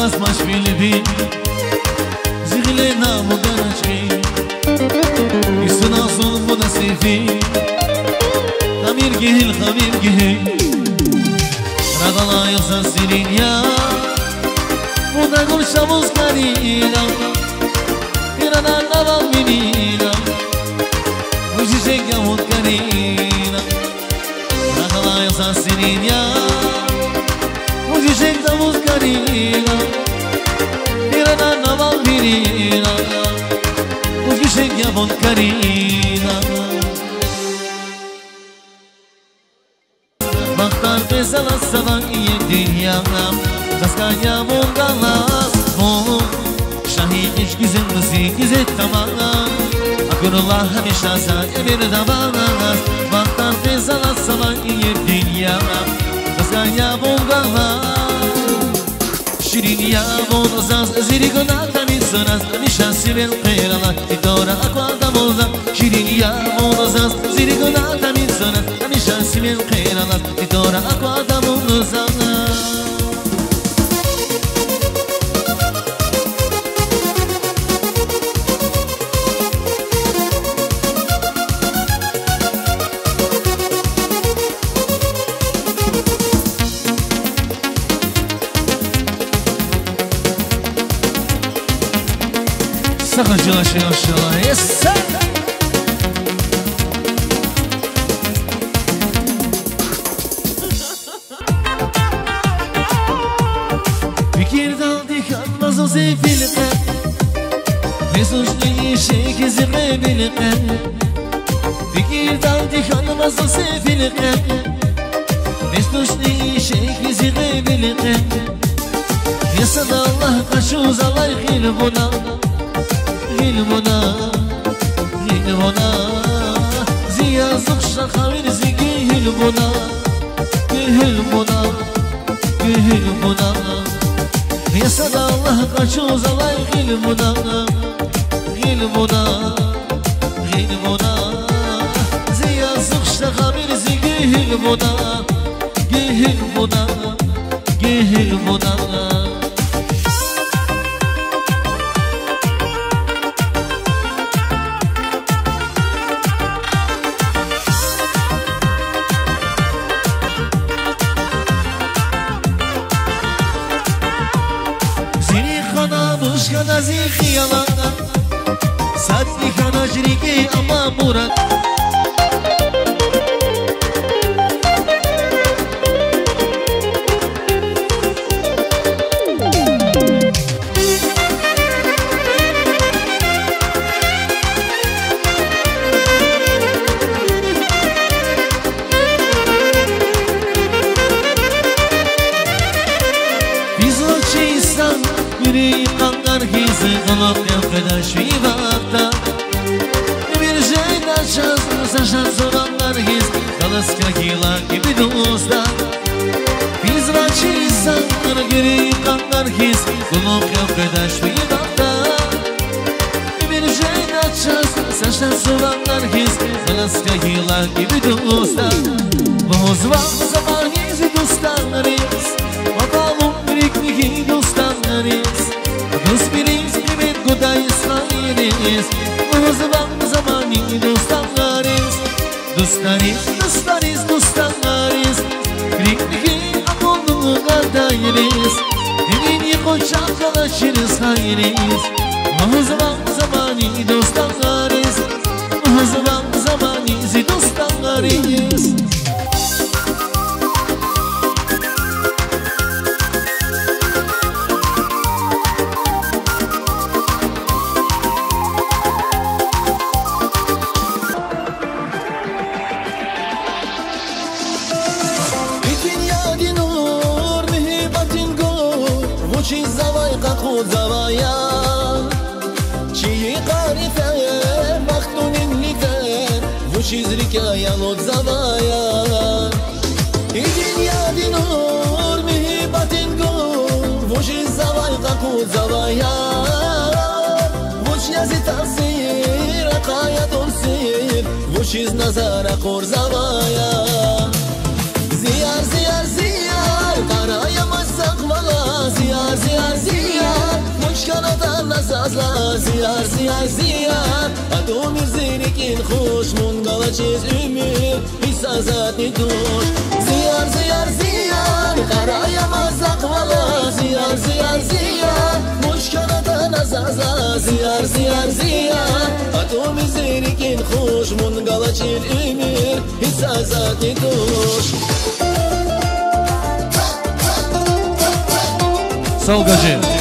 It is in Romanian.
بسمش في البيت زغلنا مدرجي يسنا صنف نسيفي خمير جهل خمير جهل رغلا يخسر سنين يا ونقول شموس قليلا إرانا نظام منينا وجيشك يموت قليلا رغلا يخسر سنين يا وجيشك يموت قليلا إرانا نظام منينا وجيشك يموت قليلا Baktar bezala savan iyi dünyam Kaskanya mungalas Mum Şahit iş güzel müzik güzel tamam Akurullah hamisha sen emir davas Baktar bezala savan iyi dünyam Kaskanya mungalas Şirin ya bonozaz Ziri gonata insanaz Hamisha sivil kıyralar İdora akvada bozar Şirin ya bonozaz Ziri gonata insanaz Hamisha sivil kıyralar İdora akvada bozar Sakıncılar şey aşağılar Yes sir Fikir daldi kalmaz o zevfilike Mesujni şeyki zirvebilike Fikir daldi kalmaz o zevfilike Mesujni şeyki zirvebilike Yasad Allah kaşuz alay hilbuna Hilmuna, hilmuna Ziya zıkşa khavir zigi hilmuna Hilmuna, hilmuna Yasad Allah kaçuz alay hilmuna Hilmuna, hilmuna Ziya zıkşa khavir zigi hilmuna Hilmuna, hilmuna Kana zikhi yalana Sadli kana jriki ama murat Biz o çeysan biri kanlar hizi Kulak yapkada şu vakta Bir şeyden şanslı soranlar hiz Kalaska gila gibi dosta Biz raçı insanlar geri kanlar hiz Kulak yapkada şu vakta Bir şeyden şanslı soranlar hiz Kalaska gila gibi dosta Bozvan zaman hizi dostanlarız Bakalım birikli dostanlarız Dost biriz, kıymet kudayız, hayriz Uzman zamani dostanlarız Dostlarız, dostlarız, dostanlarız Birikli akolunu kadayırız Emin yıkoçak kalaşırız, hayriz Uzman zamani dostanlarız Uzman zamani dostanlarız چی زوای قخود زوایا چی قاریفه مختونین لیفه و چیز ریکایا لود زوایا ایدین یادی نور مهیبتین گو و چی زوای قخود زوایا و چی ازی تفسیر قایت سیر و چیز نظر قور زوایا زیار زیار زیار قرایا مستقبلا زیار زیار زیار زیار زیار ادو میزنیکین خوش منگل چیز امیر حسازات ندوش زیار زیار زیار خرای مزق ولا زیار زیار زیار مشکلات نزازا زیار زیار زیار ادو میزنیکین خوش منگل چیز امیر حسازات ندوش Solgacı